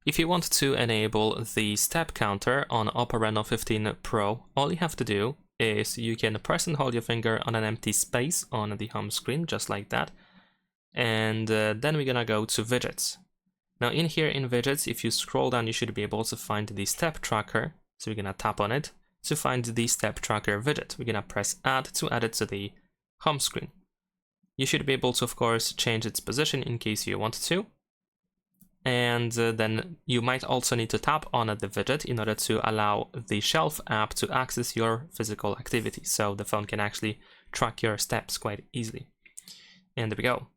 If you want to enable the step counter on OPPO Reno 15 Pro, all you have to do is you can press and hold your finger on an empty space on the home screen, just like that. And then we're gonna go to widgets. Now in here in widgets, if you scroll down, you should be able to find the step tracker. So we're gonna tap on it to find the step tracker widget. We're gonna press add to add it to the home screen. You should be able to, of course, change its position in case you want to. And then you might also need to tap on the widget in order to allow the Shelf app to access your physical activity. So the phone can actually track your steps quite easily. And there we go.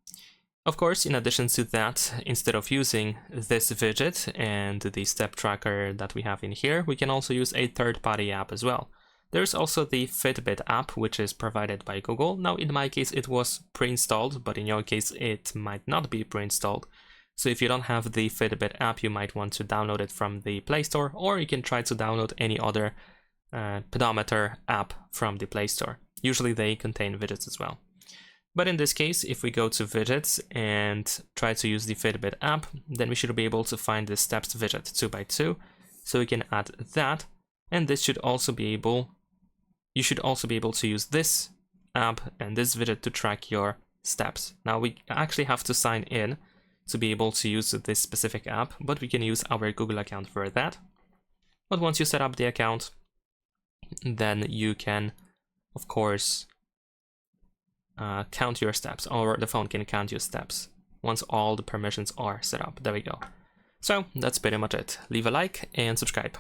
Of course, in addition to that, instead of using this widget and the step tracker that we have in here, we can also use a third-party app as well. There's also the Fitbit app, which is provided by Google. Now, in my case, it was pre-installed, but in your case, it might not be pre-installed. So if you don't have the Fitbit app, you might want to download it from the Play Store, or you can try to download any other Pedometer app from the Play Store. Usually they contain widgets as well. But in this case, if we go to widgets and try to use the Fitbit app, then we should be able to find the steps widget 2x2. So we can add that, and this should also be able, you should also be able to use this app and this widget to track your steps. Now we actually have to sign in to be able to use this specific app, but we can use our Google account for that. But once you set up the account, then you can, of course, count your steps, or the phone can count your steps once all the permissions are set up. There we go. So that's pretty much it. Leave a like and subscribe.